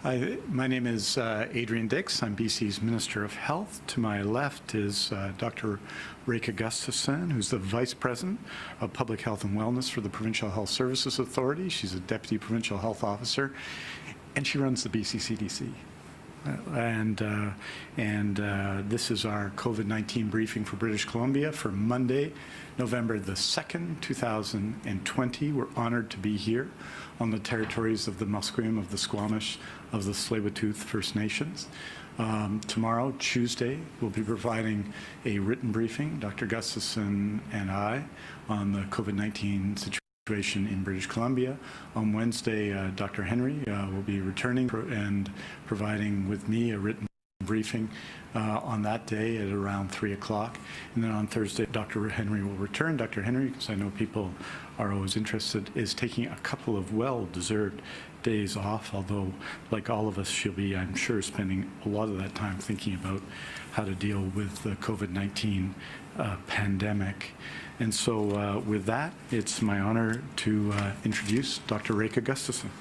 My name is Adrian Dix. I'm BC's Minister of Health. To my left is Dr. Reka Gustafson, who's the Vice President of Public Health and Wellness for the Provincial Health Services Authority. She's a Deputy Provincial Health Officer, and she runs the BC CDC. This is our COVID-19 briefing for British Columbia for Monday, November the 2nd, 2020. We're honored to be here on the territories of the Musqueam, of the Squamish, of the Tsleil-Waututh First Nations. Tomorrow, Tuesday, we'll be providing a written briefing, Dr. Gustafson and I, on the COVID-19 situation in British Columbia. On Wednesday, Dr. Henry will be returning and providing with me a written briefing on that day at around 3 o'clock. And then on Thursday, Dr. Henry will return. Dr. Henry, because I know people are always interested, is taking a couple of well-deserved days off, although like all of us, she'll be, I'm sure, spending a lot of that time thinking about how to deal with the COVID-19 pandemic. And so with that, it's my honor to introduce Dr. Reka Gustafson.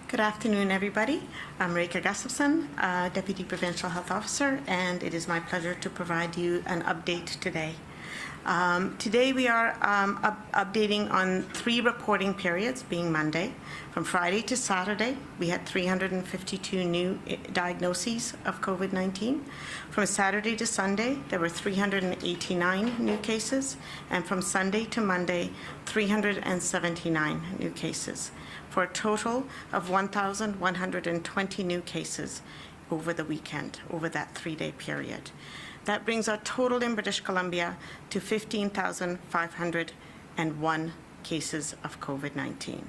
Good afternoon, everybody. I'm Reka Gustafson, Deputy Provincial Health Officer, and it is my pleasure to provide you an update today. Today we are updating on 3 reporting periods, being Monday. From Friday to Saturday, we had 352 new diagnoses of COVID-19. From Saturday to Sunday, there were 389 new cases, and from Sunday to Monday, 379 new cases, for a total of 1,120 new cases over the weekend, over that 3-day period. That brings our total in British Columbia to 15,501 cases of COVID-19.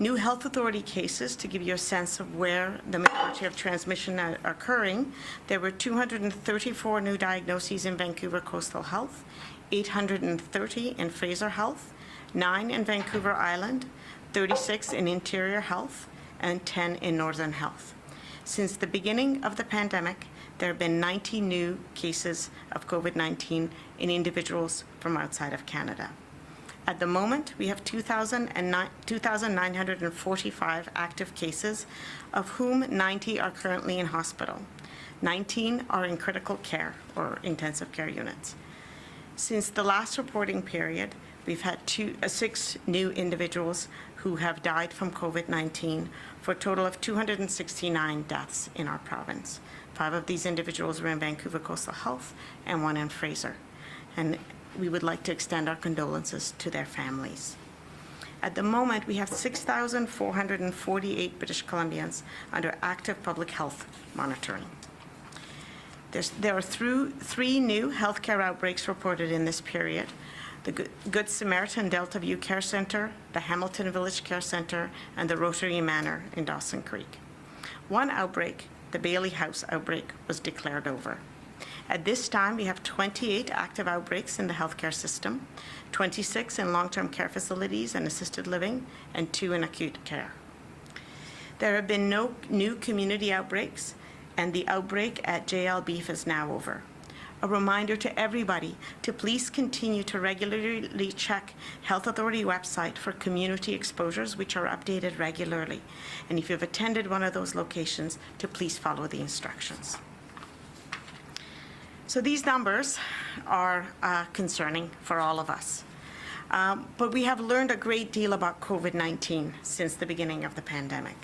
New health authority cases, to give you a sense of where the majority of transmission are occurring, there were 234 new diagnoses in Vancouver Coastal Health, 830 in Fraser Health, 9 in Vancouver Island, 36 in Interior Health, and 10 in Northern Health. Since the beginning of the pandemic, there have been 90 new cases of COVID-19 in individuals from outside of Canada. At the moment, we have 2,945 active cases, of whom 90 are currently in hospital. 19 are in critical care or intensive care units. Since the last reporting period, we've had 6 new individuals who have died from COVID-19, for a total of 269 deaths in our province. 5 of these individuals were in Vancouver Coastal Health and 1 in Fraser. And we would like to extend our condolences to their families. At the moment, we have 6,448 British Columbians under active public health monitoring. There are 3 new healthcare outbreaks reported in this period: the Good Samaritan Delta View Care Centre, the Hamilton Village Care Centre, and the Rotary Manor in Dawson Creek. 1 outbreak, the Bailey House outbreak, was declared over. At this time, we have 28 active outbreaks in the healthcare system, 26 in long-term care facilities and assisted living, and 2 in acute care. There have been no new community outbreaks, and the outbreak at JL Beef is now over. A reminder to everybody to please continue to regularly check Health Authority website for community exposures, which are updated regularly. And if you've attended one of those locations, to please follow the instructions. So these numbers are concerning for all of us. But we have learned a great deal about COVID-19 since the beginning of the pandemic.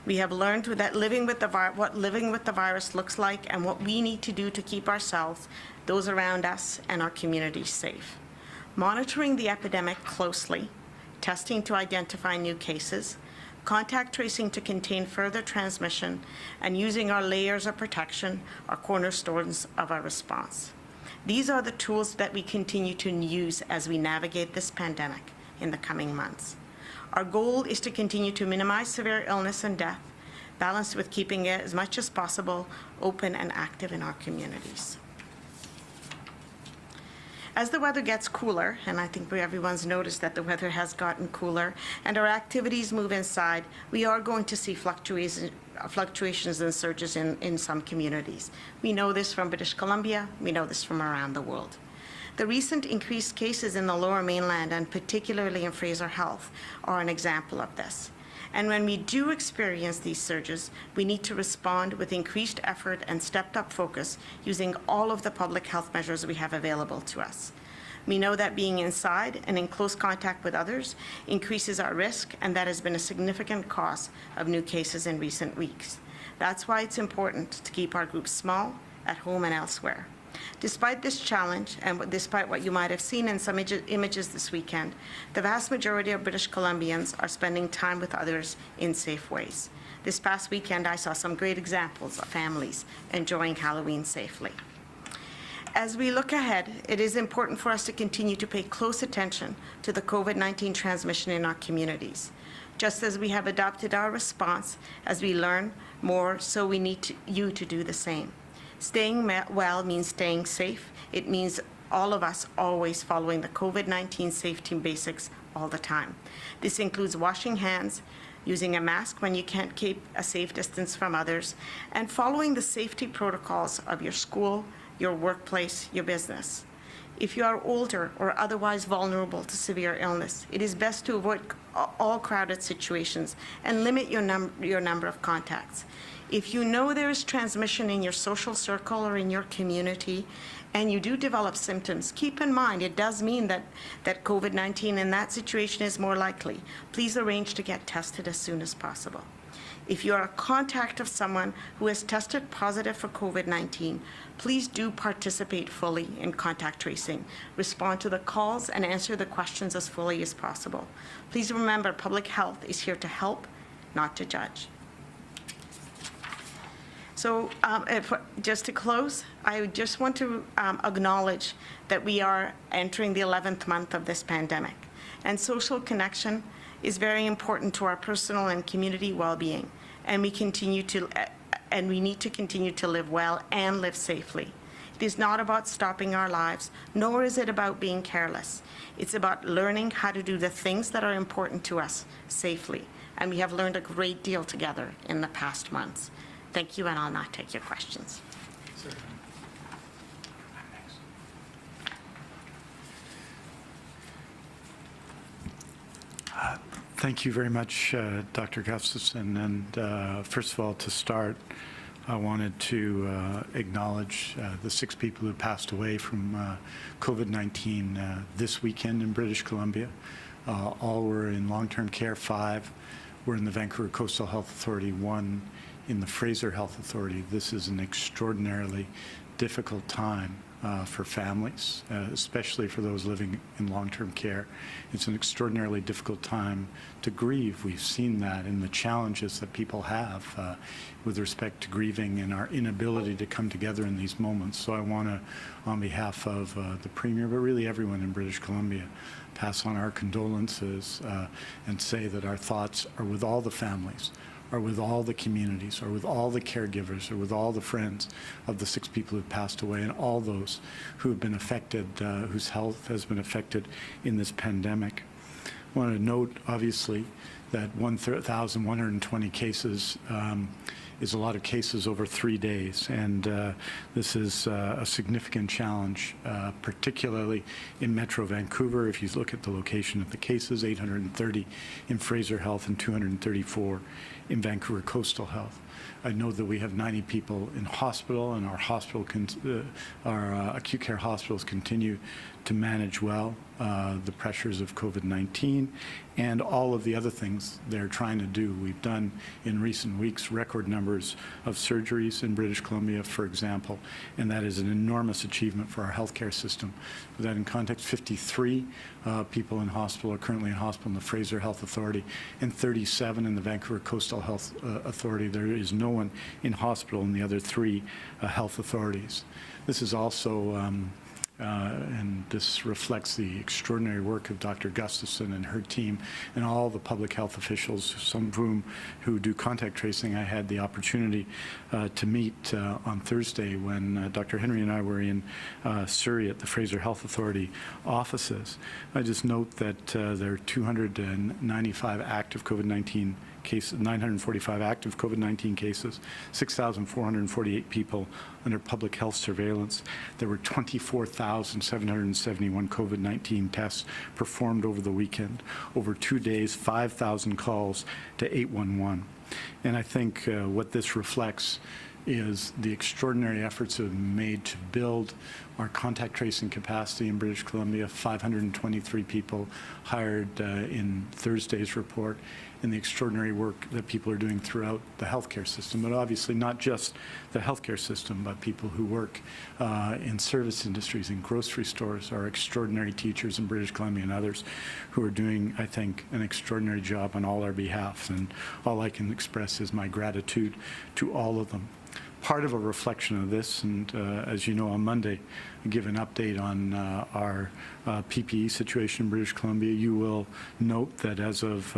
We have learned that what living with the virus looks like and what we need to do to keep ourselves, those around us, and our communities safe. Monitoring the epidemic closely, testing to identify new cases, contact tracing to contain further transmission, and using our layers of protection are cornerstones of our response. These are the tools that we continue to use as we navigate this pandemic in the coming months. Our goal is to continue to minimize severe illness and death, balanced with keeping it as much as possible open and active in our communities. As the weather gets cooler, and I think everyone's noticed that the weather has gotten cooler, and our activities move inside, we are going to see fluctuations and surges in some communities. We know this from British Columbia. We know this from around the world. The recent increased cases in the Lower Mainland, and particularly in Fraser Health, are an example of this. And when we do experience these surges, we need to respond with increased effort and stepped-up focus using all of the public health measures we have available to us. We know that being inside and in close contact with others increases our risk, and that has been a significant cause of new cases in recent weeks. That's why it's important to keep our groups small, at home and elsewhere. Despite this challenge, and despite what you might have seen in some images this weekend, the vast majority of British Columbians are spending time with others in safe ways. This past weekend, I saw some great examples of families enjoying Halloween safely. As we look ahead, it is important for us to continue to pay close attention to the COVID-19 transmission in our communities. Just as we have adopted our response, as we learn more, so we need you to do the same. Staying well means staying safe. It means all of us always following the COVID-19 safety basics all the time. This includes washing hands, using a mask when you can't keep a safe distance from others, and following the safety protocols of your school, your workplace, your business. If you are older or otherwise vulnerable to severe illness, it is best to avoid all crowded situations and limit your number of contacts. If you know there is transmission in your social circle or in your community, and you do develop symptoms, keep in mind it does mean that COVID-19 in that situation is more likely. Please arrange to get tested as soon as possible. If you are a contact of someone who has tested positive for COVID-19, please do participate fully in contact tracing. Respond to the calls and answer the questions as fully as possible. Please remember, public health is here to help, not to judge. So just to close, I just want to acknowledge that we are entering the 11th month of this pandemic, and social connection is very important to our personal and community well-being, and we need to continue to live well and live safely. It is not about stopping our lives, nor is it about being careless. It's about learning how to do the things that are important to us safely, and we have learned a great deal together in the past months. Thank you, and I'll now take your questions. Thank you very much, Dr. Gustafson. And first of all, to start, I wanted to acknowledge the 6 people who passed away from COVID-19 this weekend in British Columbia. All were in long-term care. 5 were in the Vancouver Coastal Health Authority, 1 in the Fraser Health Authority. This is an extraordinarily difficult time for families, especially for those living in long-term care. It's an extraordinarily difficult time to grieve. We've seen that in the challenges that people have with respect to grieving and our inability to come together in these moments. So I want to, on behalf of the Premier, but really everyone in British Columbia, pass on our condolences and say that our thoughts are with all the families, are with all the communities, are with all the caregivers, are with all the friends of the 6 people who passed away, and all those who have been affected, whose health has been affected in this pandemic. I want to note, obviously, that 1,120 cases is a lot of cases over 3 days, and this is a significant challenge, particularly in Metro Vancouver. If you look at the location of the cases, 830 in Fraser Health and 234 in Vancouver Coastal Health. I know that we have 90 people in hospital, and our acute care hospitals continue to manage well the pressures of COVID-19 and all of the other things they're trying to do. We've done in recent weeks record numbers of surgeries in British Columbia, for example, and that is an enormous achievement for our healthcare system. With that in context, 53 people in hospital are currently in hospital in the Fraser Health Authority and 37 in the Vancouver Coastal Health Authority. There is no one in hospital in the other 3 health authorities. This is also and this reflects the extraordinary work of Dr. Gustafson and her team and all the public health officials, some of whom who do contact tracing. I had the opportunity to meet on Thursday when Dr. Henry and I were in Surrey at the Fraser Health Authority offices. I just note that there are 295 active COVID-19 cases, 945 active COVID-19 cases, 6,448 people under public health surveillance. There were 24,771 COVID-19 tests performed over the weekend. Over 2 days, 5,000 calls to 811. And I think what this reflects is the extraordinary efforts that have been made to build our contact tracing capacity in British Columbia. 523 people hired in Thursday's report, and the extraordinary work that people are doing throughout the healthcare system, but obviously not just the healthcare system, but people who work in service industries, in grocery stores, our extraordinary teachers in British Columbia and others who are doing, I think, an extraordinary job on all our behalfs. And all I can express is my gratitude to all of them. Part of a reflection of this, and as you know, on Monday, I give an update on our PPE situation in British Columbia. You will note that as of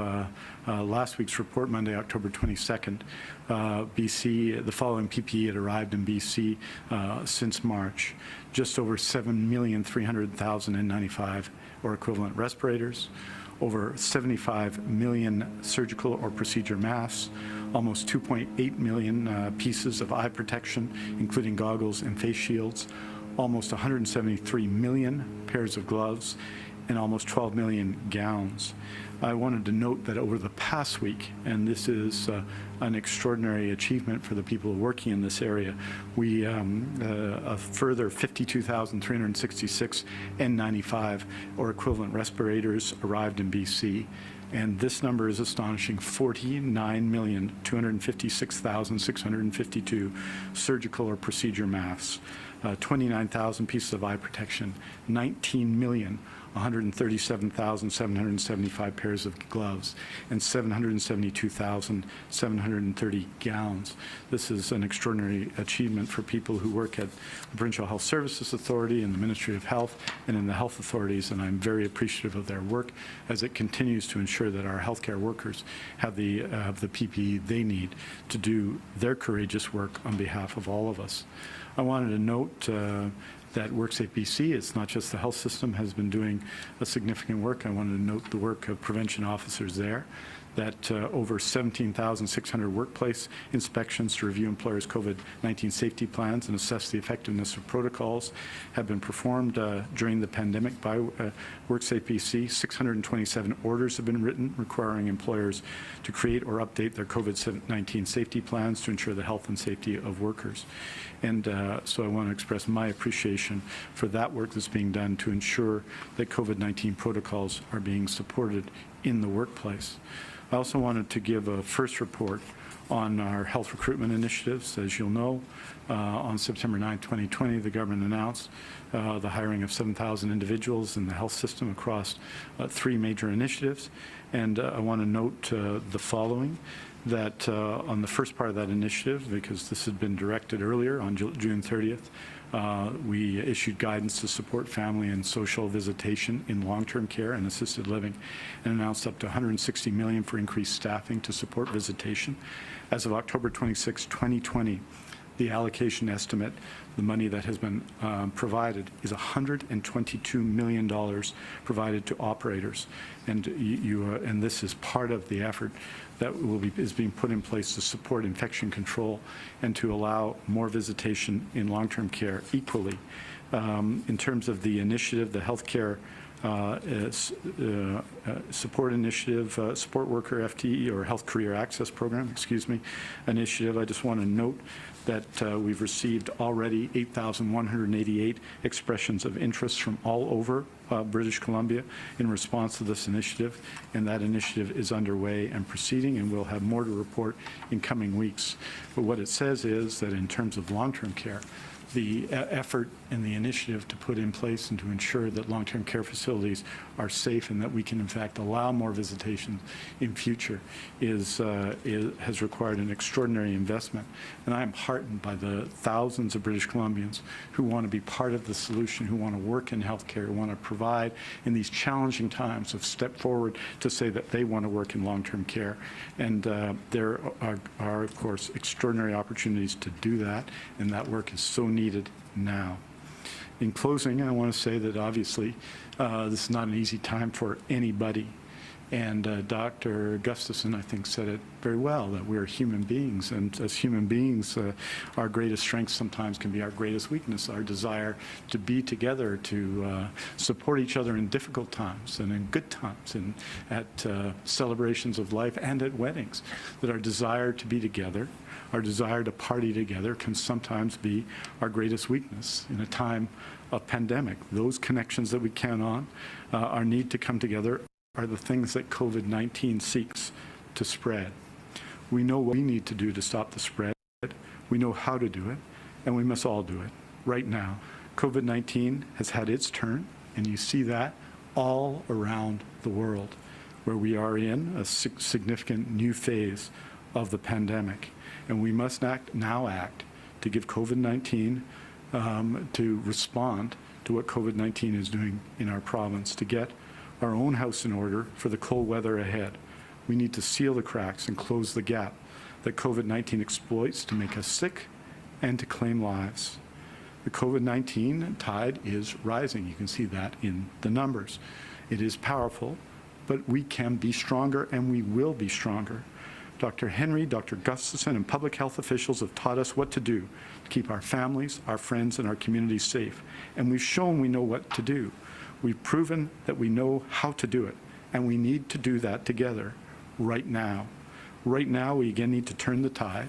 last week's report, Monday, October 22nd, BC, the following PPE had arrived in BC since March. Just over 7,300,095 or equivalent respirators, over 75 million surgical or procedure masks, almost 2.8 million pieces of eye protection, including goggles and face shields, almost 173 million pairs of gloves, and almost 12 million gowns. I wanted to note that over the past week, and this is an extraordinary achievement for the people working in this area, we a further 52,366 N95 or equivalent respirators arrived in BC. And this number is astonishing: 49,256,652 surgical or procedure masks, 29,000 pieces of eye protection, 19,137,775 pairs of gloves, and 772,730 gowns. This is an extraordinary achievement for people who work at the Provincial Health Services Authority and the Ministry of Health and in the health authorities, and I'm very appreciative of their work as it continues to ensure that our healthcare workers have the PPE they need to do their courageous work on behalf of all of us. I wanted to note that WorkSafe BC, it's not just the health system, has been doing a significant work. I wanted to note the work of prevention officers there, that over 17,600 workplace inspections to review employers' COVID-19 safety plans and assess the effectiveness of protocols have been performed during the pandemic by WorkSafe BC. 627 orders have been written requiring employers to create or update their COVID-19 safety plans to ensure the health and safety of workers. And so I want to express my appreciation for that work that's being done to ensure that COVID-19 protocols are being supported in the workplace. I also wanted to give a first report on our health recruitment initiatives. As you'll know, on September 9, 2020, the government announced the hiring of 7,000 individuals in the health system across 3 major initiatives. And I want to note the following, that on the first part of that initiative, because this had been directed earlier on June 30th, we issued guidance to support family and social visitation in long-term care and assisted living, and announced up to $160 million for increased staffing to support visitation. As of October 26, 2020, the allocation estimate, the money that has been provided, is $122 million provided to operators, and and this is part of the effort that is being put in place to support infection control and to allow more visitation in long-term care equally. In terms of the initiative, the healthcare support initiative, support worker FTE or health career access program, initiative, I just want to note that we've received already 8,188 expressions of interest from all over British Columbia in response to this initiative, and that initiative is underway and proceeding, and we'll have more to report in coming weeks. But what it says is that in terms of long-term care, the effort and the initiative to put in place and to ensure that long-term care facilities are safe and that we can in fact allow more visitation in future has required an extraordinary investment. And I am heartened by the thousands of British Columbians who want to be part of the solution, who want to work in healthcare, who want to provide in these challenging times, have stepped forward to say that they want to work in long-term care. And there are, of course, extraordinary opportunities to do that, and that work is so needed now. In closing, I want to say that obviously this is not an easy time for anybody. And Dr. Gustafson, I think, said it very well, that we're human beings. And as human beings, our greatest strength sometimes can be our greatest weakness, our desire to be together, to support each other in difficult times and in good times, and at celebrations of life and at weddings. That our desire to be together, our desire to party together can sometimes be our greatest weakness in a time of pandemic. Those connections that we count on, our need to come together, are the things that COVID-19 seeks to spread. We know what we need to do to stop the spread. We know how to do it, and we must all do it right now. COVID-19 has had its turn, and you see that all around the world, where we are in a significant new phase of the pandemic. And we must now act to give COVID-19, to respond to what COVID-19 is doing in our province, to get our own house in order for the cold weather ahead. We need to seal the cracks and close the gap that COVID-19 exploits to make us sick and to claim lives. The COVID-19 tide is rising. You can see that in the numbers. It is powerful, but we can be stronger, and we will be stronger. Dr. Henry, Dr. Gustafson, and public health officials have taught us what to do to keep our families, our friends, and our communities safe. And we've shown we know what to do. We've proven that we know how to do it, and we need to do that together right now. Right now, we again need to turn the tide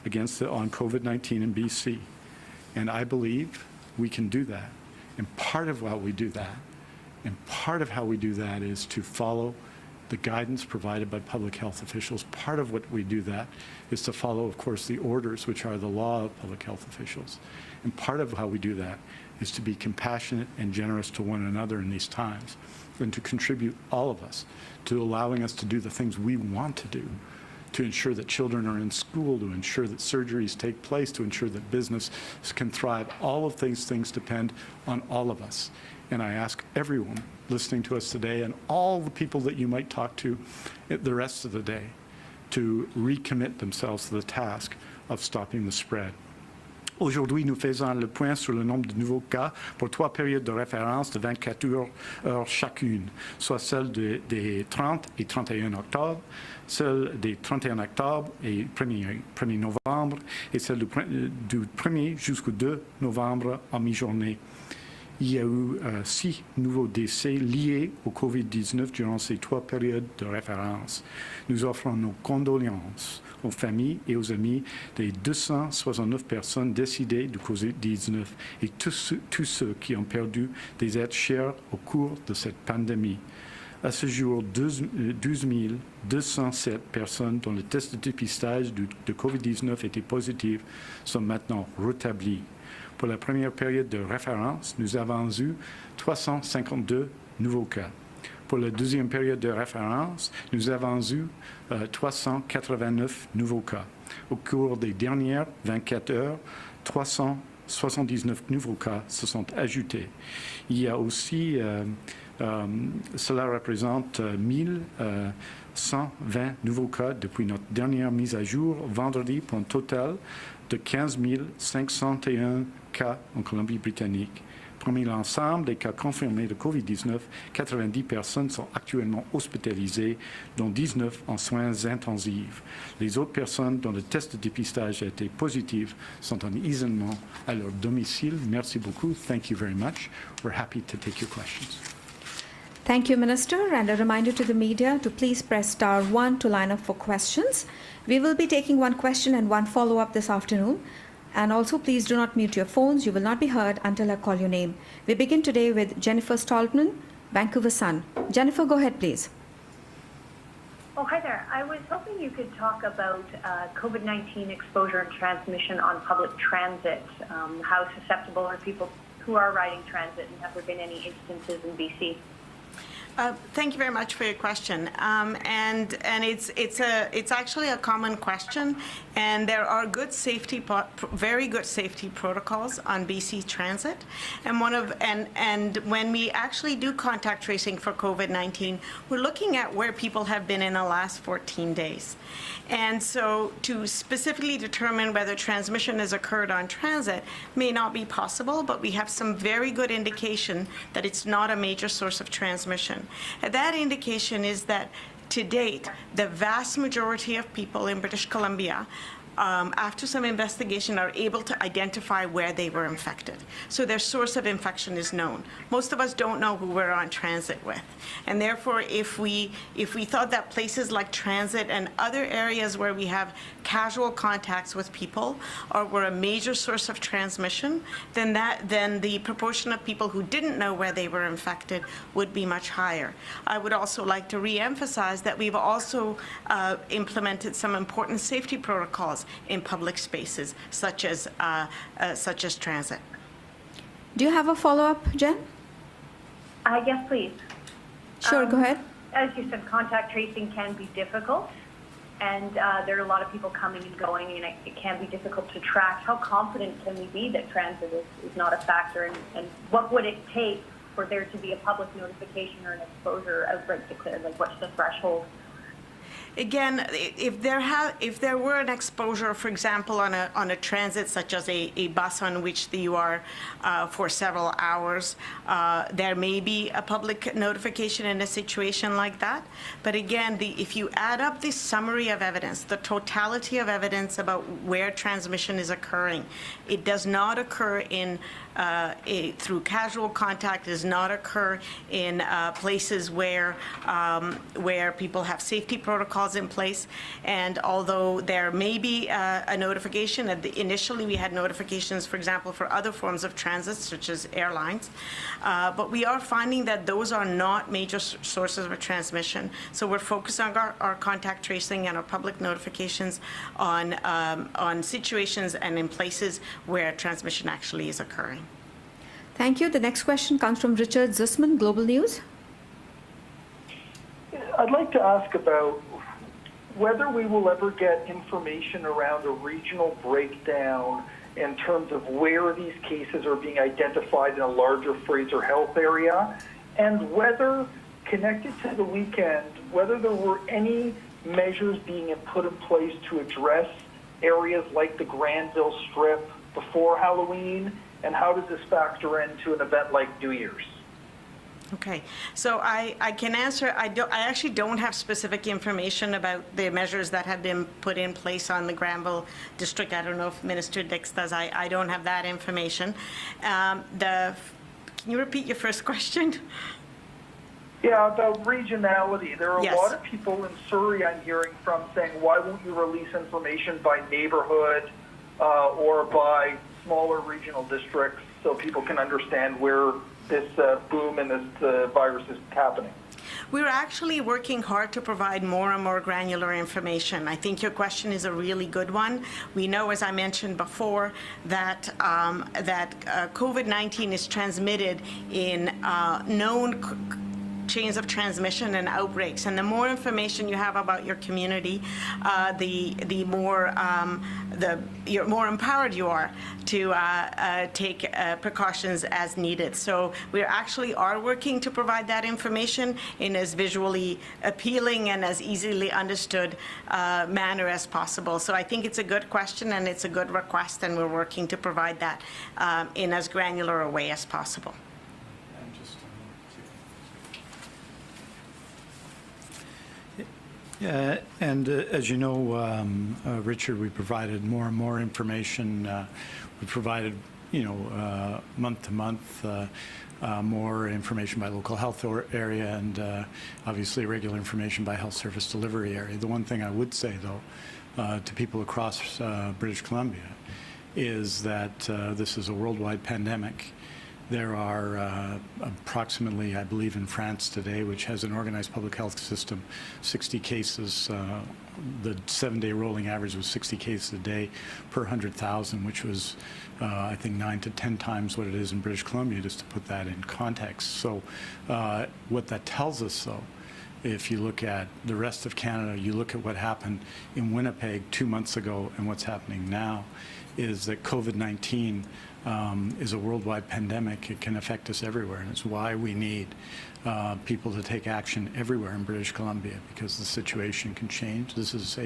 on COVID-19 in BC. And I believe we can do that. And part of how we do that, is to follow the guidance provided by public health officials. Part of what we do that is to follow, of course, the orders, which are the law of public health officials. And part of how we do that is to be compassionate and generous to one another in these times, and to contribute, all of us, to allowing us to do the things we want to do, to ensure that children are in school, to ensure that surgeries take place, to ensure that business can thrive. All of these things depend on all of us. And I ask everyone listening to us today, and all the people that you might talk to the rest of the day, to recommit themselves to the task of stopping the spread. Aujourd'hui, nous faisons le point sur le nombre de nouveaux cas pour 3 périodes de référence de 24 heures chacune, soit celle des 30 et 31 octobre, celle des 31 octobre et 1er novembre, et celle du 1er jusqu'au 2 novembre en mi-journée. Il y a eu 6 nouveaux décès liés au COVID-19 durant ces 3 périodes de référence. Nous offrons nos condoléances aux familles et aux amis des 269 personnes décédées du COVID-19 et tous ceux qui ont perdu des êtres chers au cours de cette pandémie. À ce jour, 12 207 personnes dont le test de dépistage de COVID-19 était positif sont maintenant rétablies. Pour la première période de référence, nous avons eu 352 nouveaux cas. Pour la deuxième période de référence, nous avons eu 389 nouveaux cas. Au cours des dernières 24 heures, 379 nouveaux cas se sont ajoutés. Il y a aussi, cela représente 1120 nouveaux cas depuis notre dernière mise à jour vendredi, pour un total de 15 501 cas en Colombie-Britannique. Parmi l'ensemble des cas confirmés de COVID-19, 90 personnes sont actuellement hospitalisées, dont 19 en soins intensifs. Les autres personnes dont le test de dépistage a été positif sont en isolement à leur domicile. Merci beaucoup. Thank you very much. We're happy to take your questions. Thank you, Minister. And a reminder to the media to please press *1 to line up for questions. We will be taking one question and one follow-up this afternoon. And also, please do not mute your phones. You will not be heard until I call your name. We begin today with Jennifer Stoltman, Vancouver Sun. Jennifer, go ahead, please. Oh, hi there. I was hoping you could talk about COVID-19 exposure and transmission on public transit. How susceptible are people who are riding transit, and have there been any instances in BC? Thank you very much for your question, and it's actually a common question, and there are very good safety protocols on BC Transit, and when we actually do contact tracing for COVID-19, we're looking at where people have been in the last 14 days, and so to specifically determine whether transmission has occurred on transit may not be possible, but we have some very good indication that it's not a major source of transmission. indication. And that indication is that to date, the vast majority of people in British Columbia, after some investigation, are able to identify where they were infected. So their source of infection is known. Most of us don't know who we're on transit with. And therefore, if we thought that places like transit and other areas where we have casual contacts with people were a major source of transmission, then the proportion of people who didn't know where they were infected would be much higher. I would also like to re-emphasize that we've also implemented some important safety protocols in public spaces, such as transit. Do you have a follow-up, Jen? Yes, please. Sure, go ahead. As you said, contact tracing can be difficult, and there are a lot of people coming and going, and it can be difficult to track. How confident can we be that transit is not a factor, and what would it take for there to be a public notification or an exposure outbreak declared? Like, what's the threshold? Again, if there were an exposure, for example, on a transit such as a bus on which you are for several hours, there may be a public notification in a situation like that. But again, if you add up the summary of evidence, the totality of evidence about where transmission is occurring, it does not occur through casual contact, does not occur in places where people have safety protocols in place. And although there may be a notification, initially we had notifications, for example, for other forms of transit, such as airlines, but we are finding that those are not major sources of transmission. So we're focused on our contact tracing and our public notifications on situations and in places where transmission actually is occurring. Thank you. The next question comes from Richard Zussman, Global News. I'd like to ask about whether we will ever get information around a regional breakdown in terms of where these cases are being identified in a larger Fraser Health area, and whether, connected to the weekend, whether there were any measures being put in place to address areas like the Granville Strip before Halloween, and how does this factor into an event like New Year's? Okay, so I can answer. I actually don't have specific information about the measures that have been put in place on the Granville district. I don't know if Minister Dix does. I don't have that information. Can you repeat your first question? Yeah, about regionality. There are a Yes. lot of people in Surrey I'm hearing from saying, why won't you release information by neighborhood or by smaller regional districts so people can understand where this boom and this virus is happening? We're actually working hard to provide more and more granular information. I think your question is a really good one. We know, as I mentioned before, that COVID-19 is transmitted in known chains of transmission and outbreaks, and the more information you have about your community, the more empowered you are to take precautions as needed. So we actually are working to provide that information in as visually appealing and as easily understood manner as possible. So I think it's a good question and it's a good request, and we're working to provide that in as granular a way as possible. And as you know, Richard, we provided more and more information. We provided, month to month, more information by local health area and obviously regular information by health service delivery area. The one thing I would say, though, to people across British Columbia is that this is a worldwide pandemic. There are approximately, I believe in France today, which has an organized public health system, 60 cases. The 7-day rolling average was 60 cases a day per 100,000, which was, I think, 9 to 10 times what it is in British Columbia, just to put that in context. So what that tells us, though, if you look at the rest of Canada, you look at what happened in Winnipeg 2 months ago and what's happening now, is that COVID-19 is a worldwide pandemic. It can affect us everywhere, and it's why we need people to take action everywhere in British Columbia, because the situation can change. This is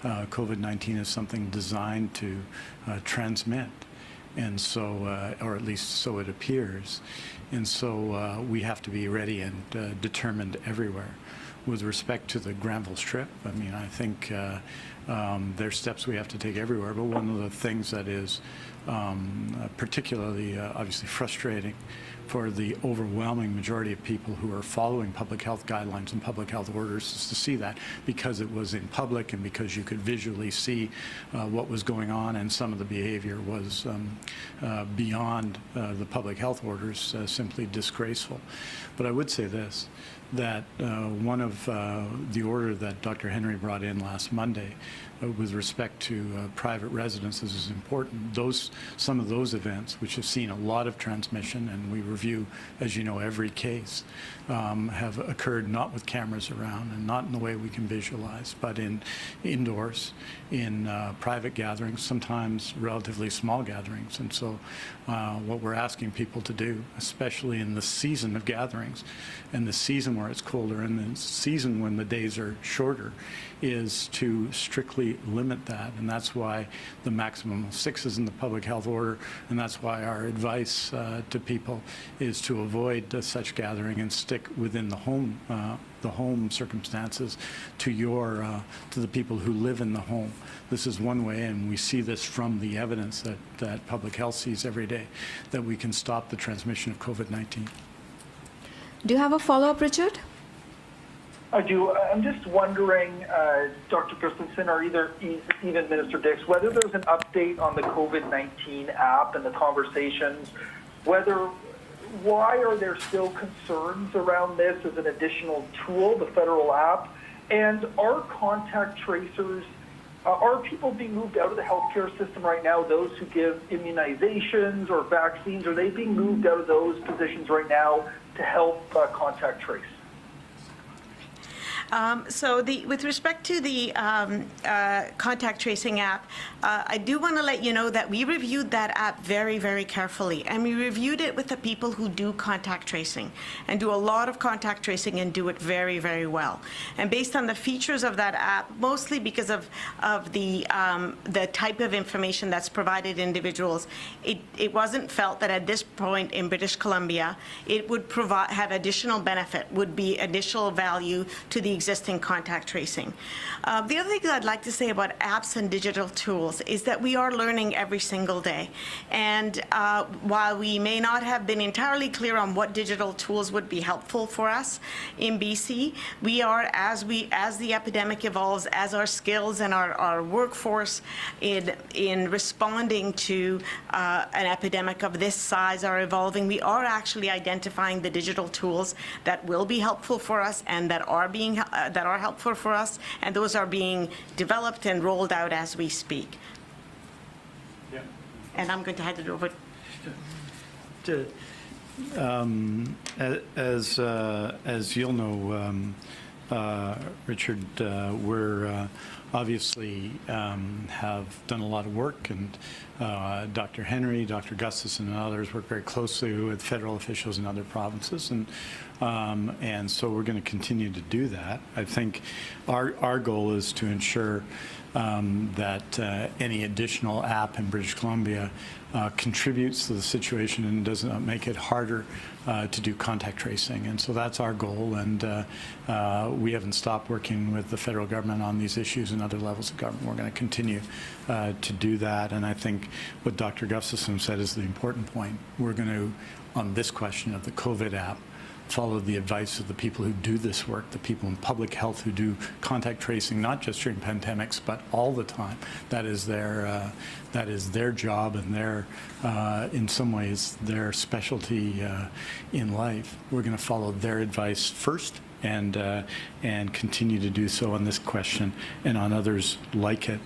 COVID-19 is something designed to transmit, And so, or at least so it appears. And so we have to be ready and determined everywhere. With respect to the Granville Strip, I mean, I think there's steps we have to take everywhere, but one of the things that is particularly obviously frustrating for the overwhelming majority of people who are following public health guidelines and public health orders is to see that, because it was in public and because you could visually see what was going on, and some of the behavior was beyond the public health orders, simply disgraceful. But I would say this, that one of the order that Dr. Henry brought in last Monday with respect to private residences is important. Some of those events, which have seen a lot of transmission, and we review, as you know, every case, have occurred not with cameras around and not in the way we can visualize, but indoors, in private gatherings, sometimes relatively small gatherings. And so what we're asking people to do, especially in the season of gatherings, and the season where it's colder, and the season when the days are shorter, is to strictly limit that. And that's why the maximum of 6 is in the public health order, and that's why our advice to people is to avoid such gathering and stick within the home circumstances to the people who live in the home. This is one way, and we see this from the evidence that public health sees every day, that we can stop the transmission of COVID-19. Do you have a follow-up, Richard? I do. I'm just wondering, Dr. Gustafson, or even Minister Dix, whether there's an update on the COVID-19 app and the conversations, why are there still concerns around this as an additional tool, the federal app? And are contact tracers, are people being moved out of the healthcare system right now, those who give immunizations or vaccines, are they being moved out of those positions right now to help contact trace? With respect to the contact tracing app, I do want to let you know that we reviewed that app very, very carefully, and we reviewed it with the people who do contact tracing and do a lot of contact tracing and do it very, very well. And based on the features of that app, mostly because of the type of information that's provided to individuals, it wasn't felt that at this point in British Columbia it would have additional benefit, would be additional value to the existing contact tracing. The other thing that I'd like to say about apps and digital tools is that we are learning every single day. And while we may not have been entirely clear on what digital tools would be helpful for us in BC, we are, as the epidemic evolves, as our skills and our workforce in responding to an epidemic of this size are evolving, we are actually identifying the digital tools that will be helpful for us and that are helpful for us, and those are being developed and rolled out as we speak. Yeah. And I'm going to hand it over to as you'll know, Richard, we're obviously have done a lot of work, and Dr. Henry, Dr. Gustafson, and others work very closely with federal officials in other provinces, and so we're going to continue to do that. I think our goal is to ensure that any additional app in British Columbia contributes to the situation and does not make it harder to do contact tracing. And so that's our goal, and we haven't stopped working with the federal government on these issues and other levels of government. We're going to continue to do that, and I think what Dr. Gustafson said is the important point. We're going to, on this question of the COVID app, follow the advice of the people who do this work, the people in public health who do contact tracing, not just during pandemics, but all the time. That is their job and their, in some ways, their specialty in life. We're going to follow their advice first and continue to do so on this question and on others like it.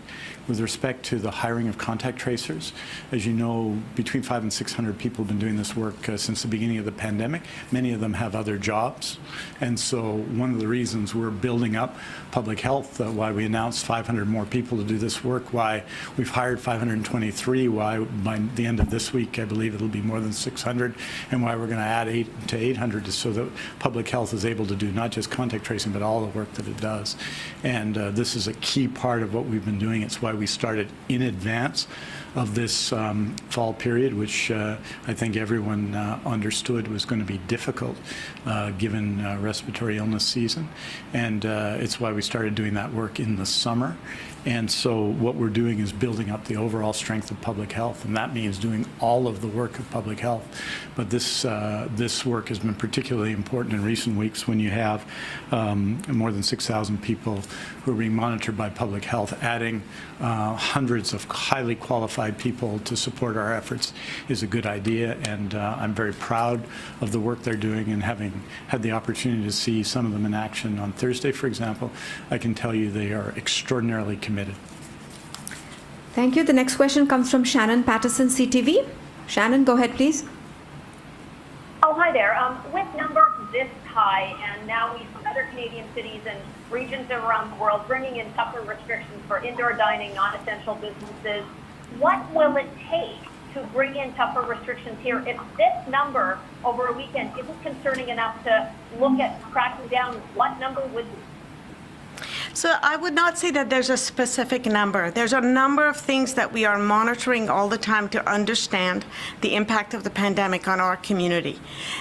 With respect to the hiring of contact tracers, as you know, between 500 and 600 people have been doing this work since the beginning of the pandemic. Many of them have other jobs, and so one of the reasons we're building up public health, why we announced 500 more people to do this work, why we've hired 523, why by the end of this week I believe it'll be more than 600, and why we're going to add 800 so that public health is able to do not just contact tracing, but all the work that it does. And this is a key part of what we've been doing. It's why we started in advance of this fall period, which I think everyone understood was going to be difficult given respiratory illness season. And it's why we started doing that work in the summer. And so what we're doing is building up the overall strength of public health, and that means doing all of the work of public health. But this work has been particularly important in recent weeks when you have more than 6,000 people who are being monitored by public health. Adding hundreds of highly qualified people to support our efforts is a good idea, and I'm very proud of the work they're doing, and having had the opportunity to see some of them in action on Thursday, for example, I can tell you they are extraordinarily committed. Thank you. The next question comes from Shannon Patterson, CTV. Shannon, go ahead, please. Oh, hi there. With numbers this high, and now we see other Canadian cities and regions around the world bringing in tougher restrictions for indoor dining, non-essential businesses, what will it take to bring in tougher restrictions here if this number over a weekend isn't concerning enough to look at cracking down? What number would be? So I would not say that there's a specific number. There's a number of things that we are monitoring all the time to understand the impact of the pandemic on our community.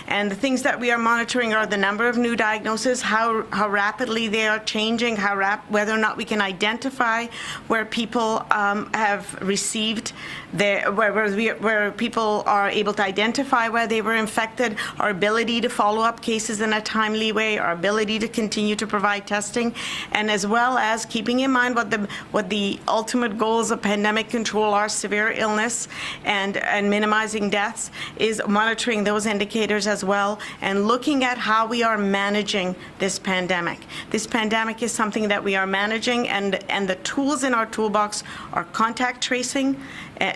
And the things that we are monitoring are the number of new diagnoses, how rapidly they are changing, whether or not we can identify where people have received where people are able to identify where they were infected, our ability to follow up cases in a timely way, our ability to continue to provide testing, and as well as keeping in mind what the ultimate goals of pandemic control are, severe illness and minimizing deaths, is monitoring those indicators as well, and looking at how we are managing this pandemic. This pandemic is something that we are managing, and the tools in our toolbox are contact tracing,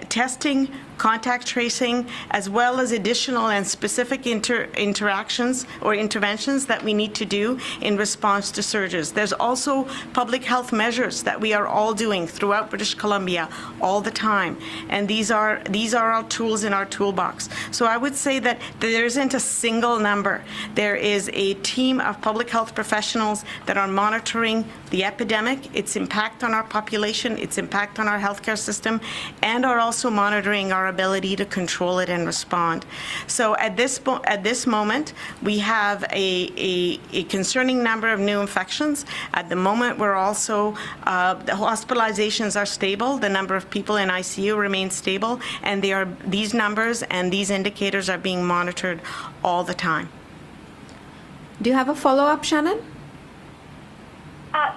testing, contact tracing, as well as additional and specific interactions or interventions that we need to do in response to surges. There's also public health measures that we are all doing throughout British Columbia all the time, and these are our tools in our toolbox. So I would say that there isn't a single number. There is a team of public health professionals that are monitoring the epidemic, its impact on our population, its impact on our healthcare system, and are also monitoring our ability to control it and respond. So at this moment, we have a concerning number of new infections. At the moment, we're also, the hospitalizations are stable, the number of people in ICU remains stable, and these numbers and these indicators are being monitored all the time. Do you have a follow-up, Shannon?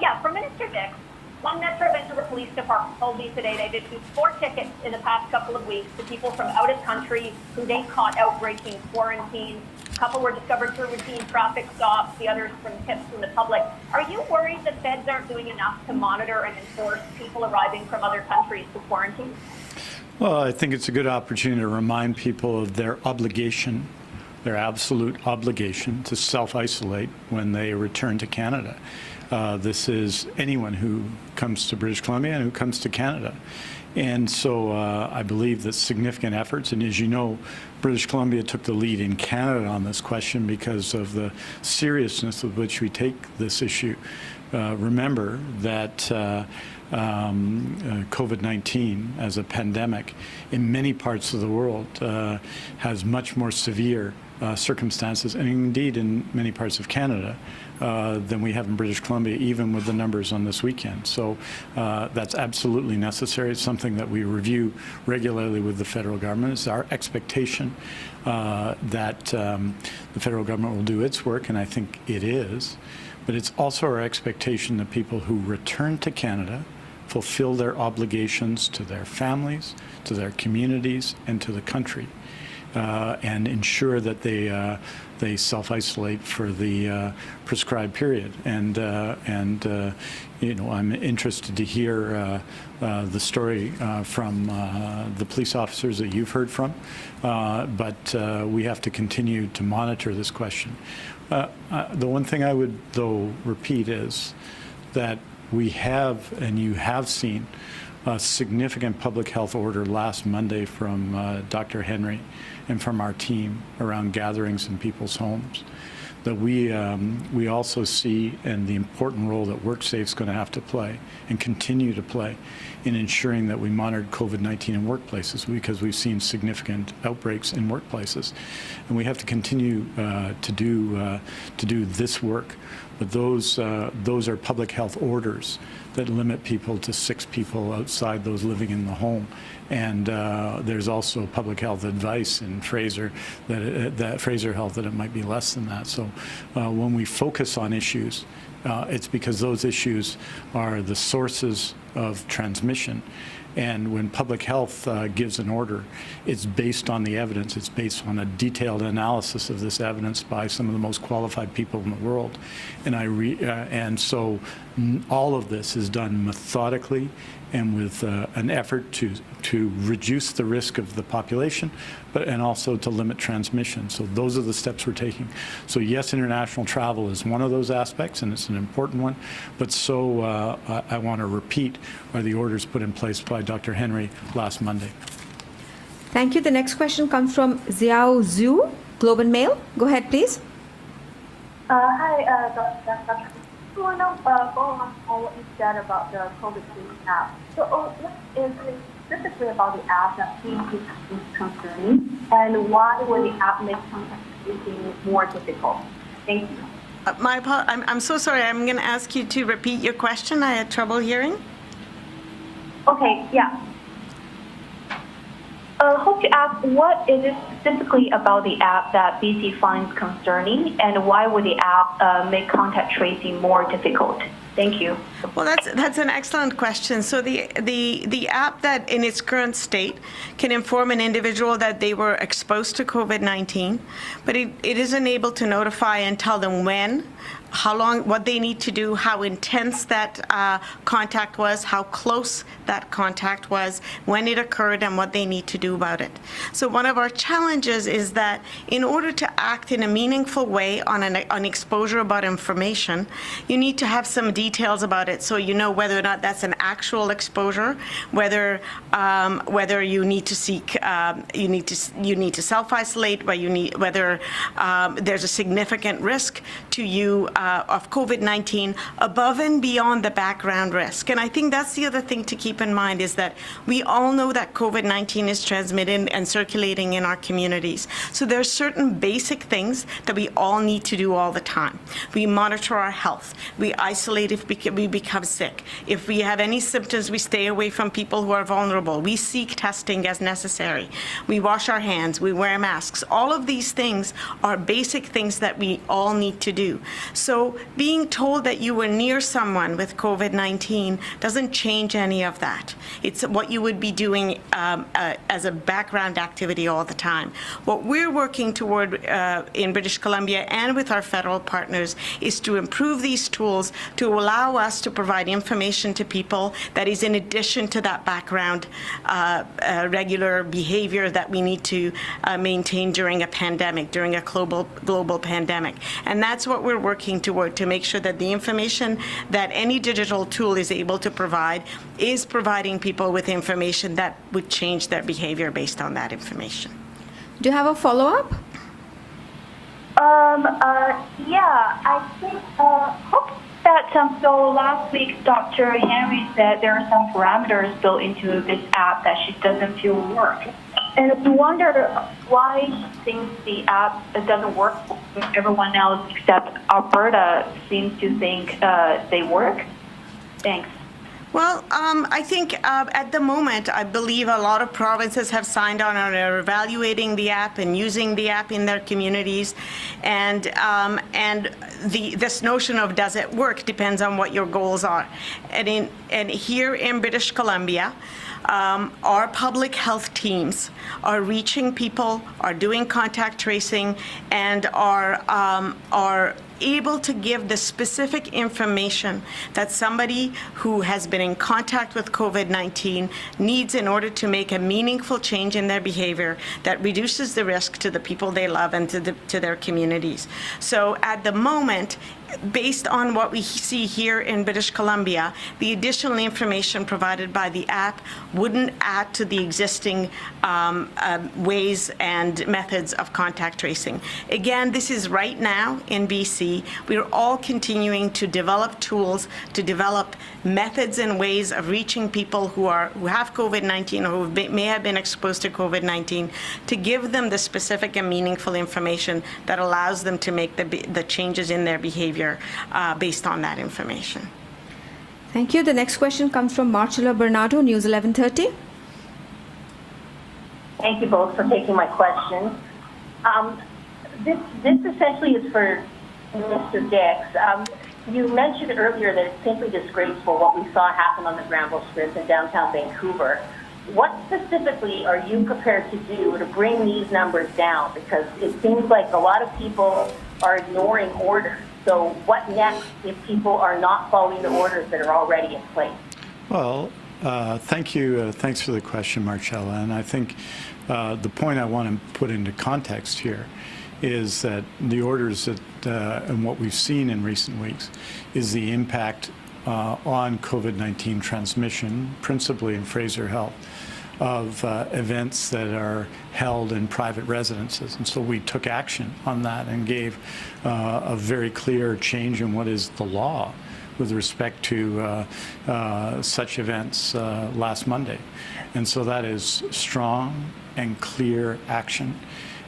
Yeah, for Minister Dix, one Metro Vancouver Police Department told me today they've issued 4 tickets in the past couple of weeks to people from out of country who they caught out breaking quarantine. A couple were discovered through routine traffic stops, the others from tips from the public. Are you worried that feds aren't doing enough to monitor and enforce people arriving from other countries to quarantine? Well, I think it's a good opportunity to remind people of their obligation, their absolute obligation to self-isolate when they return to Canada. This is anyone who comes to British Columbia and who comes to Canada. And so I believe that significant efforts, and as you know, British Columbia took the lead in Canada on this question because of the seriousness with which we take this issue. Remember that COVID-19 as a pandemic in many parts of the world has much more severe circumstances, and indeed in many parts of Canada, than we have in British Columbia, even with the numbers on this weekend. So that's absolutely necessary. It's something that we review regularly with the federal government. It's our expectation that the federal government will do its work, and I think it is. But it's also our expectation that people who return to Canada fulfill their obligations to their families, to their communities, and to the country. And ensure that they self-isolate for the prescribed period. And you know, I'm interested to hear the story from the police officers that you've heard from. But we have to continue to monitor this question. The one thing I would, though, repeat is that we have, and you have seen, a significant public health order last Monday from Dr. Henry and from our team around gatherings in people's homes. that we also see and the important role that WorkSafe is going to have to play and continue to play in ensuring that we monitor COVID-19 in workplaces, because we've seen significant outbreaks in workplaces, and we have to continue to do this work. But those are public health orders that limit people to 6 people outside those living in the home. And there's also public health advice in Fraser that Fraser Health that it might be less than that. So when we focus on issues, it's because those issues are the sources of transmission. And when public health gives an order, it's based on the evidence. It's based on a detailed analysis of this evidence by some of the most qualified people in the world. And so all of this is done methodically and with an effort to reduce the risk of the population, and also to limit transmission. So those are the steps we're taking. So yes, international travel is one of those aspects, and it's an important one. But so I want to repeat are the orders put in place by Dr. Henry last Monday. Thank you. The next question comes from Xiao Zhu, Globe and Mail. Go ahead, please. Hi, Dr. I want to follow up on what you said about the COVID-19 app. So what is it specifically about the app that PPE is concerning, and why would the app make contact tracing more difficult? Thank you. I'm so sorry. I'm going to ask you to repeat your question. I had trouble hearing. Okay, yeah. Hope to ask, what is it specifically about the app that BC finds concerning, and why would the app make contact tracing more difficult? Thank you. Well, that's an excellent question. So the app that in its current state can inform an individual that they were exposed to COVID-19, but it isn't able to notify and tell them when, how long, what they need to do, how intense that contact was, how close that contact was, when it occurred, and what they need to do about it. So one of our challenges is that in order to act in a meaningful way on exposure about information, you need to have some details about it, so you know whether or not that's an actual exposure, whether you need to seek, you need to self-isolate, whether there's a significant risk to you of COVID-19 above and beyond the background risk. And I think that's the other thing to keep in mind, is that we all know that COVID-19 is transmitted and circulating in our communities. So there are certain basic things that we all need to do all the time. We monitor our health. We isolate if we become sick. If we have any symptoms, we stay away from people who are vulnerable. We seek testing as necessary. We wash our hands. We wear masks. All of these things are basic things that we all need to do. So being told that you were near someone with COVID-19 doesn't change any of that. It's what you would be doing as a background activity all the time. What we're working toward in British Columbia and with our federal partners is to improve these tools to allow us to provide information to people that is in addition to that background regular behavior that we need to maintain during a pandemic, during a global pandemic. And that's what we're working toward, to make sure that the information that any digital tool is able to provide is providing people with information that would change their behavior based on that information. Do you have a follow-up? Yeah, I think, hope that, so last week, Dr. Henry said there are some parameters built into this app that she doesn't feel work. And I wonder why she thinks the app doesn't work for everyone else except Alberta seems to think they work. Thanks. Well, I think at the moment, I believe a lot of provinces have signed on and are evaluating the app and using the app in their communities. And this notion of does it work depends on what your goals are. And here in British Columbia, our public health teams are reaching people, are doing contact tracing, and are able to give the specific information that somebody who has been in contact with COVID-19 needs in order to make a meaningful change in their behavior that reduces the risk to the people they love and to their communities. So at the moment, based on what we see here in British Columbia, the additional information provided by the app wouldn't add to the existing ways and methods of contact tracing. Again, this is right now in BC. We're all continuing to develop tools, to develop methods and ways of reaching people who have COVID-19 or who may have been exposed to COVID-19, to give them the specific and meaningful information that allows them to make the changes in their behavior based on that information. Thank you. The next question comes from Marcella Bernardo, News 1130. Thank you both for taking my question. This essentially is for Mr. Dix. You mentioned earlier that it's simply disgraceful what we saw happen on the Granville Strip in downtown Vancouver. What specifically are you prepared to do to bring these numbers down? Because it seems like a lot of people are ignoring orders. So what next if people are not following the orders that are already in place? Well, thank you. Thanks for the question, Marcella. And I think the point I want to put into context here is that the orders that and what we've seen in recent weeks is the impact on COVID-19 transmission, principally in Fraser Health, of events that are held in private residences. And so we took action on that and gave a very clear change in what is the law with respect to such events last Monday. And so that is strong and clear action.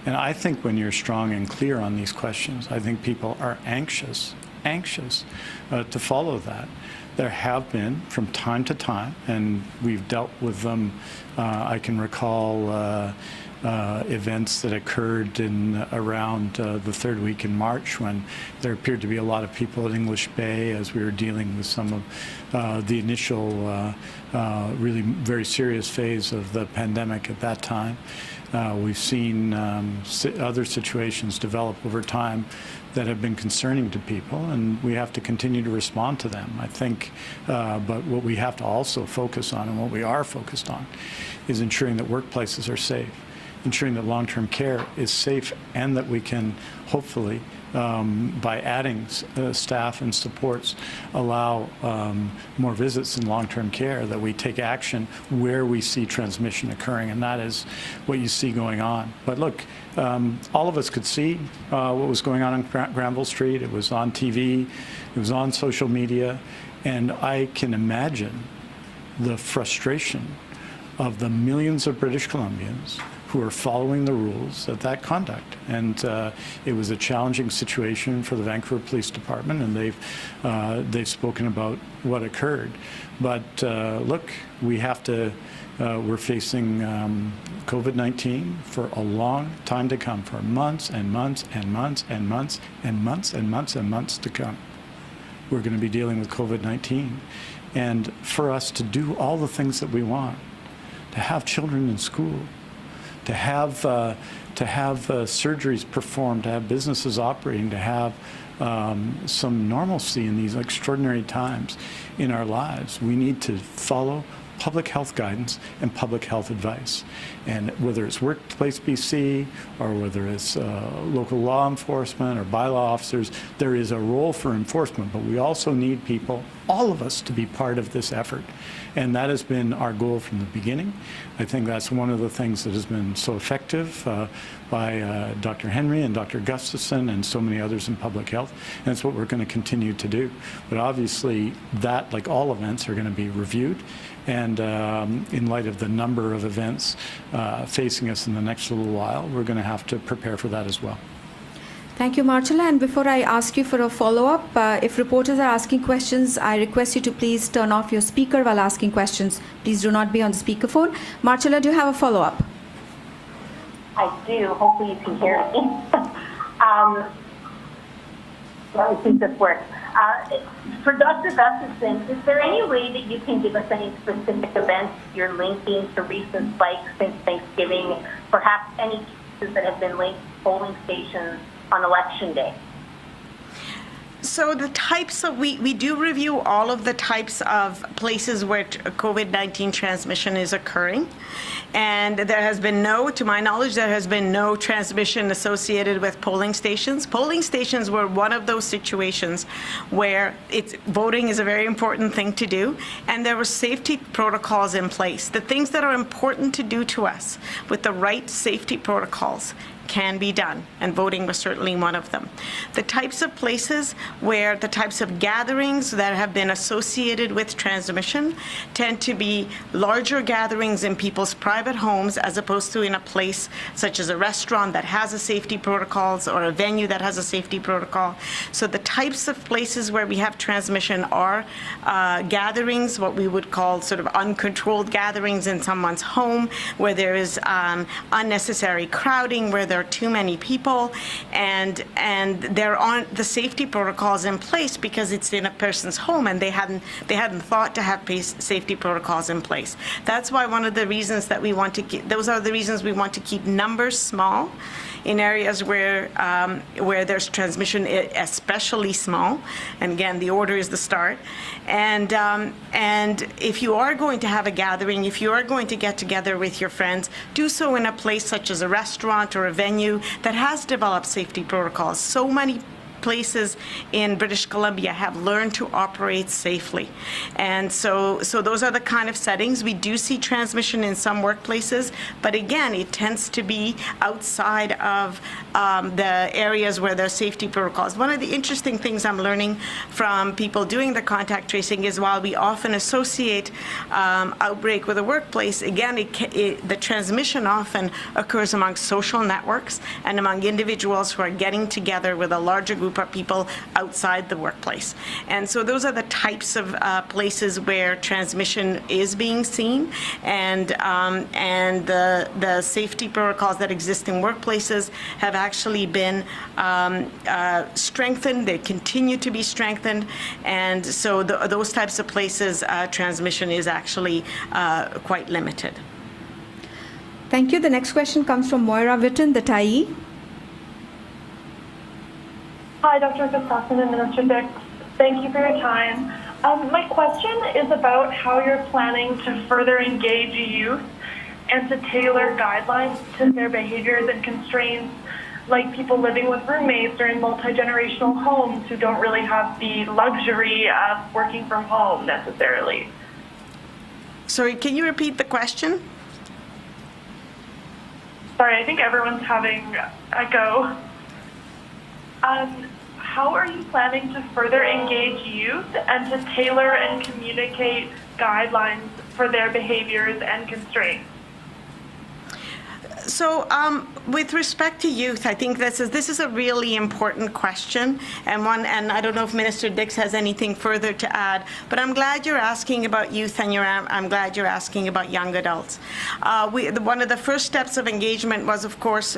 And I think when you're strong and clear on these questions, I think people are anxious to follow that. There have been, from time to time, and we've dealt with them. I can recall events that occurred in around the third week in March, when there appeared to be a lot of people at English Bay as we were dealing with some of the initial really very serious phase of the pandemic at that time. We've seen other situations develop over time that have been concerning to people, and we have to continue to respond to them, I think. But what we have to also focus on, and what we are focused on, is ensuring that workplaces are safe, ensuring that long-term care is safe, and that we can hopefully, by adding staff and supports, allow more visits in long-term care, that we take action where we see transmission occurring, and that is what you see going on. But look, all of us could see what was going on Granville Street. It was on TV, it was on social media, and I can imagine the frustration of the millions of British Columbians who are following the rules of that conduct. And it was a challenging situation for the Vancouver Police Department, and they've spoken about what occurred. But look, we have to, we're facing COVID-19 for a long time to come, for months and months and months and months and months and months and months to come. We're going to be dealing with COVID-19. And for us to do all the things that we want, to have children in school, to have surgeries performed, to have businesses operating, to have some normalcy in these extraordinary times in our lives, we need to follow public health guidance and public health advice. And whether it's Workplace BC or whether it's local law enforcement or bylaw officers, there is a role for enforcement, but we also need people, all of us, to be part of this effort. And that has been our goal from the beginning. I think that's one of the things that has been so effective by Dr. Henry and Dr. Gustafson and so many others in public health. And it's what we're going to continue to do. But obviously that, like all events, are going to be reviewed. And in light of the number of events facing us in the next little while, we're going to have to prepare for that as well. Thank you, Marcella. And before I ask you for a follow-up, if reporters are asking questions, I request you to please turn off your speaker while asking questions. Please do not be on the speakerphone. Marcella, do you have a follow-up? I do. Hopefully you can hear me. Let me see if this works. For Dr. Gustafson, is there any way that you can give us any specific events you're linking to recent spikes since Thanksgiving, perhaps any cases that have been linked to polling stations on Election Day? So the types of, we do review all of the types of places where COVID-19 transmission is occurring. And there has been no, to my knowledge, there has been no transmission associated with polling stations. Polling stations were one of those situations where voting is a very important thing to do, and there were safety protocols in place. The things that are important to do to us with the right safety protocols can be done, and voting was certainly one of them. The types of places where the types of gatherings that have been associated with transmission tend to be larger gatherings in people's private homes as opposed to in a place such as a restaurant that has a safety protocols or a venue that has a safety protocol. So the types of places where we have transmission are gatherings, what we would call sort of uncontrolled gatherings in someone's home, where there is unnecessary crowding, where there are too many people, and there aren't the safety protocols in place because it's in a person's home and they hadn't thought to have safety protocols in place. That's why one of the reasons that we want to keep, those are the reasons we want to keep numbers small in areas where there's transmission, especially small. And again, the order is the start. And if you are going to have a gathering, if you are going to get together with your friends, do so in a place such as a restaurant or a venue that has developed safety protocols. So many places in British Columbia have learned to operate safely. And so those are the kind of settings. We do see transmission in some workplaces, but again, it tends to be outside of the areas where there's safety protocols. One of the interesting things I'm learning from people doing the contact tracing is while we often associate outbreak with a workplace, again, the transmission often occurs among social networks and among individuals who are getting together with a larger group of people outside the workplace. And so those are the types of places where transmission is being seen, and the safety protocols that exist in workplaces have actually been strengthened. They continue to be strengthened, and so those types of places, transmission is actually quite limited. Thank you. The next question comes from Moira Witten, the Tyee. Hi, Dr. Gustafson and Minister Dix. Thank you for your time. My question is about how you're planning to further engage youth and to tailor guidelines to their behaviors and constraints, like people living with roommates or in multi-generational homes who don't really have the luxury of working from home necessarily. Sorry, can you repeat the question? Sorry, I think everyone's having a go. How are you planning to further engage youth and to tailor and communicate guidelines for their behaviors and constraints? So with respect to youth, I think this is a really important question, and I don't know if Minister Dix has anything further to add, but I'm glad you're asking about youth, and I'm glad you're asking about young adults. One of the first steps of engagement was, of course,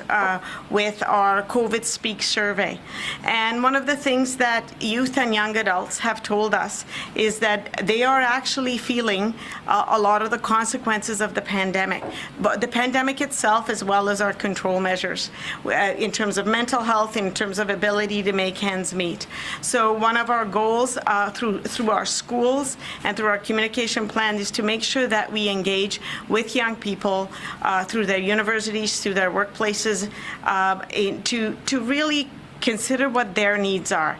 with our COVID Speak survey. And one of the things that youth and young adults have told us is that they are actually feeling a lot of the consequences of the pandemic. But the pandemic itself, as well as our control measures in terms of mental health, in terms of ability to make ends meet. So one of our goals through our schools and through our communication plan is to make sure that we engage with young people through their universities, through their workplaces, to really consider what their needs are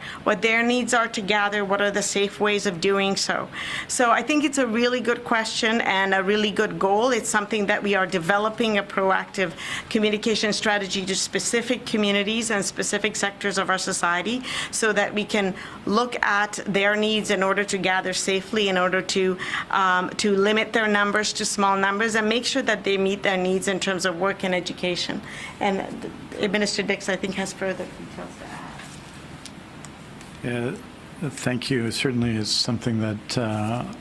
to gather what are the safe ways of doing so. So I think it's a really good question and a really good goal. It's something that we are developing a proactive communication strategy to specific communities and specific sectors of our society so that we can look at their needs in order to gather safely, in order to limit their numbers to small numbers and make sure that they meet their needs in terms of work and education. And Minister Dix, I think, has further details to add. Yeah, thank you. It certainly is something that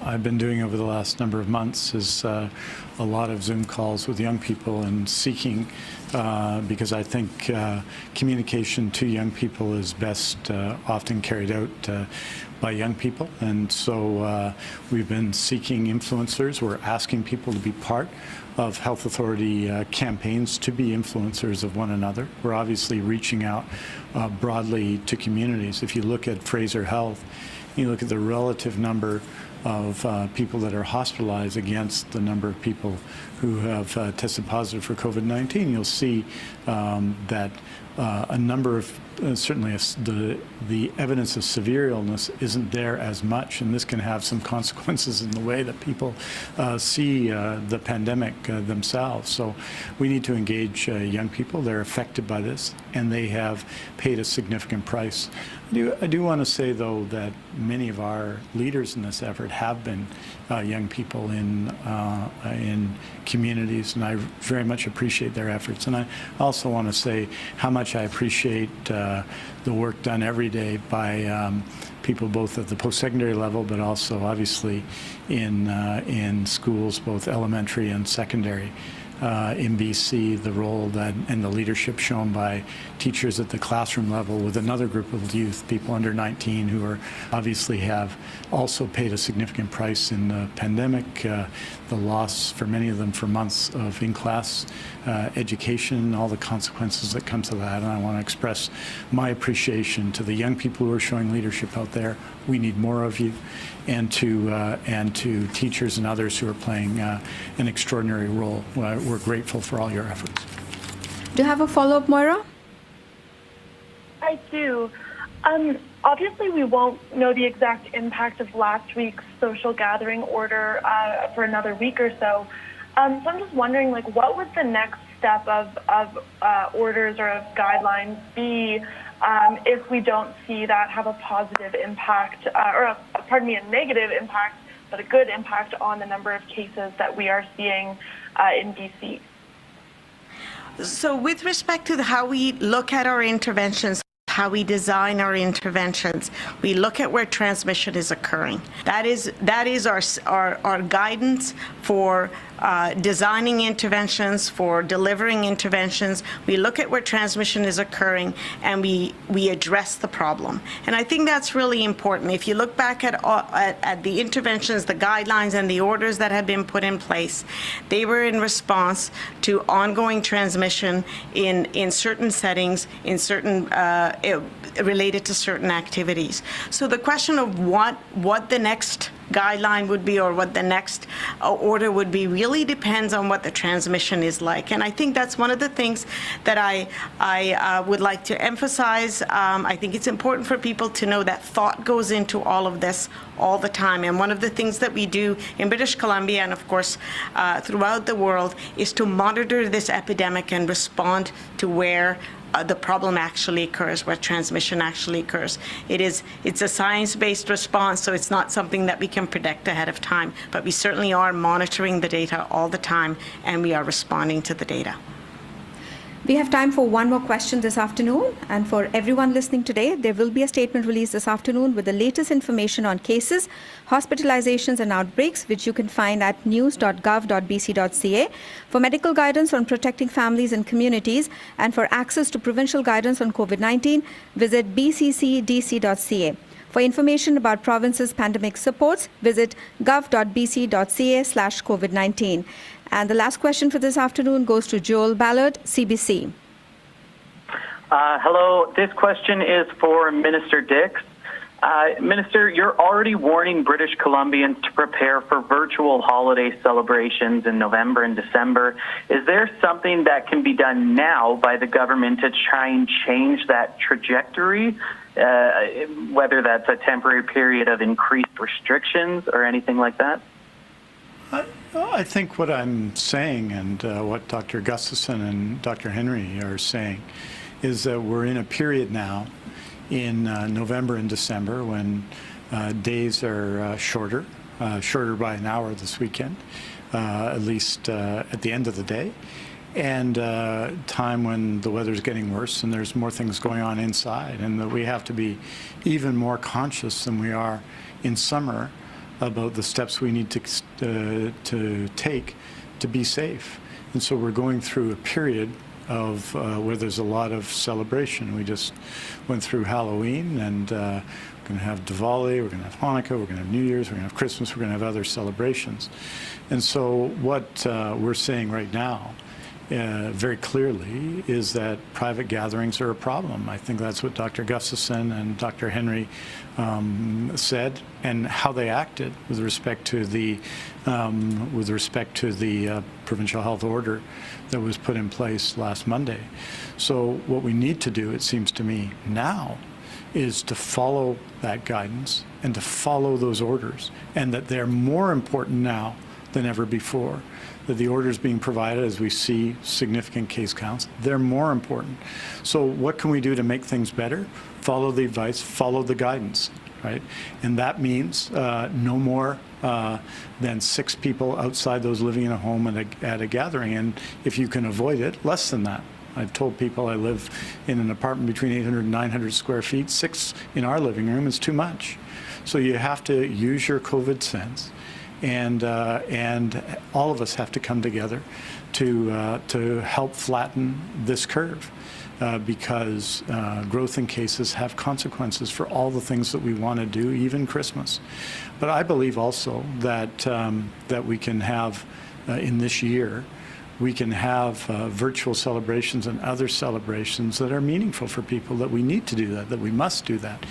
I've been doing over the last number of months, is a lot of Zoom calls with young people and seeking because I think communication to young people is best often carried out by young people. And so we've been seeking influencers. We're asking people to be part of health authority campaigns, to be influencers of one another. We're obviously reaching out broadly to communities. If you look at Fraser Health, you look at the relative number of people that are hospitalized against the number of people who have tested positive for COVID-19, you'll see that a number of certainly the evidence of severe illness isn't there as much, and this can have some consequences in the way that people see the pandemic themselves. So we need to engage young people. They're affected by this, and they have paid a significant price. I do want to say, though, that many of our leaders in this effort have been young people in communities, and I very much appreciate their efforts. And I also want to say how much I appreciate the work done every day by people both at the post-secondary level, but also obviously in schools, both elementary and secondary. In BC, the role that and the leadership shown by teachers at the classroom level with another group of youth, people under 19, who are obviously have also paid a significant price in the pandemic, the loss for many of them for months of in-class education, all the consequences that come to that. And I want to express my appreciation to the young people who are showing leadership out there. We need more of you, and to teachers and others who are playing an extraordinary role. We're grateful for all your efforts. Do you have a follow-up, Moira? I do. Obviously, we won't know the exact impact of last week's social gathering order for another week or so. So I'm just wondering, like, what would the next step of orders or of guidelines be if we don't see that have a positive impact, a negative impact, but a good impact on the number of cases that we are seeing in BC? So with respect to how we look at our interventions, how we design our interventions, we look at where transmission is occurring. That is our guidance for designing interventions, for delivering interventions. We look at where transmission is occurring, and we address the problem. And I think that's really important. If you look back at the interventions, the guidelines, and the orders that have been put in place, they were in response to ongoing transmission in certain settings, in certain related to certain activities. So the question of what the next guideline would be or what the next order would be really depends on what the transmission is like. And I think that's one of the things that I would like to emphasize. I think it's important for people to know that thought goes into all of this all the time. And one of the things that we do in British Columbia and, of course, throughout the world is to monitor this epidemic and respond to where the problem actually occurs, where transmission actually occurs. It's a science-based response, so it's not something that we can predict ahead of time, but we certainly are monitoring the data all the time, and we are responding to the data. We have time for one more question this afternoon, and for everyone listening today, there will be a statement released this afternoon with the latest information on cases, hospitalizations and outbreaks, which you can find at news.gov.bc.ca. For medical guidance on protecting families and communities, and for access to provincial guidance on COVID-19, visit bccdc.ca. For information about province's pandemic supports, visit gov.bc.ca/COVID-19. And the last question for this afternoon goes to Joel Ballard, CBC. Hello. This question is for Minister Dix. Minister, you're already warning British Columbians to prepare for virtual holiday celebrations in November and December. Is there something that can be done now by the government to try and change that trajectory, whether that's a temporary period of increased restrictions or anything like that? I think what I'm saying and what Dr. Gustafson and Dr. Henry are saying is that we're in a period now in November and December when days are shorter by an hour this weekend, at least at the end of the day, and time when the weather's getting worse and there's more things going on inside, and that we have to be even more conscious than we are in summer about the steps we need to take to be safe. And so we're going through a period of where there's a lot of celebration. We just went through Halloween, and we're going to have Diwali, we're going to have Hanukkah, we're going to have New Year's, we're going to have Christmas, we're going to have other celebrations. And so what we're saying right now very clearly is that private gatherings are a problem. I think that's what Dr. Gustafson and Dr. Henry said, and how they acted with respect to the provincial health order that was put in place last Monday. So what we need to do, it seems to me, now is to follow that guidance and to follow those orders, and that they're more important now than ever before. That the orders being provided, as we see significant case counts, they're more important. So what can we do to make things better? Follow the advice, follow the guidance, right? And that means no more than 6 people outside those living in a home at a gathering. And if you can avoid it, less than that. I've told people I live in an apartment between 800 and 900 square feet. 6 in our living room is too much. So you have to use your COVID sense. And all of us have to come together to help flatten this curve, because growth in cases have consequences for all the things that we want to do, even Christmas. But I believe also that that we can have in this year, we can have virtual celebrations and other celebrations that are meaningful for people, that we need to do that we must do that.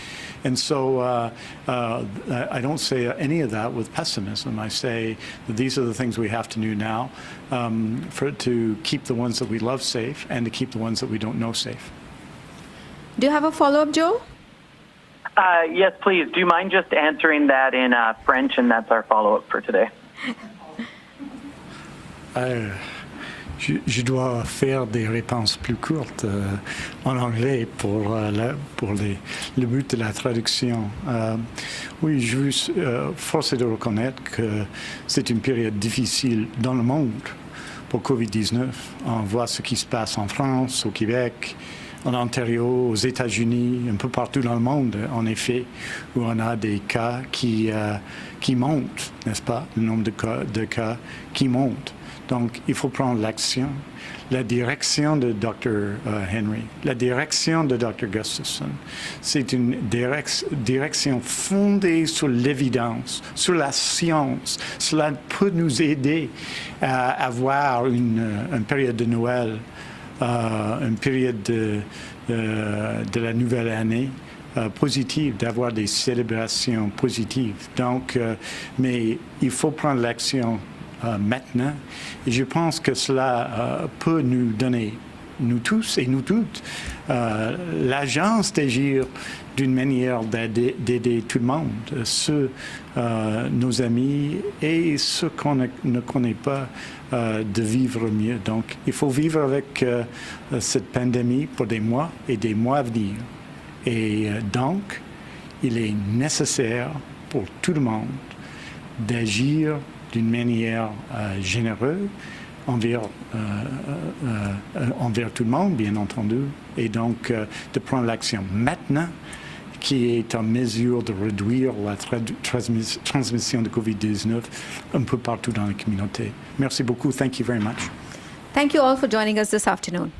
And so I don't say any of that with pessimism. I say that these are the things we have to do now to keep the ones that we love safe and to keep the ones that we don't know safe. Do you have a follow-up, Joe? Yes, please. Do you mind just answering that in French, and that's our follow-up for today? Je dois faire des réponses plus courtes en anglais pour le but de la traduction. Oui, force est de reconnaître que c'est une période difficile dans le monde pour COVID-19. On voit ce qui se passe en France, au Québec, en Ontario, aux États-Unis, un peu partout dans le monde, en effet, où on a des cas qui montent, n'est-ce pas, le nombre de cas qui montent. Donc, il faut prendre l'action. La direction de Dr. Henry, la direction de Dr. Gustafson, c'est une direction fondée sur l'évidence, sur la science. Cela peut nous aider à avoir une période de Noël, une période de la nouvelle année positive, d'avoir des célébrations positives. Donc, mais il faut prendre l'action maintenant. Et je pense que cela peut nous donner, nous tous et nous toutes, l'agence d'agir d'une manière d'aider tout le monde, nos amis et ceux qu'on ne connaît pas, de vivre mieux. Donc, il faut vivre avec cette pandémie pour des mois et des mois à venir. Et donc, il est nécessaire pour tout le monde d'agir d'une manière généreuse envers tout le monde, bien entendu, et donc de prendre l'action maintenant qui est en mesure de réduire la transmission de COVID-19 un peu partout dans la communauté. Merci beaucoup. Thank you very much. Thank you all for joining us this afternoon.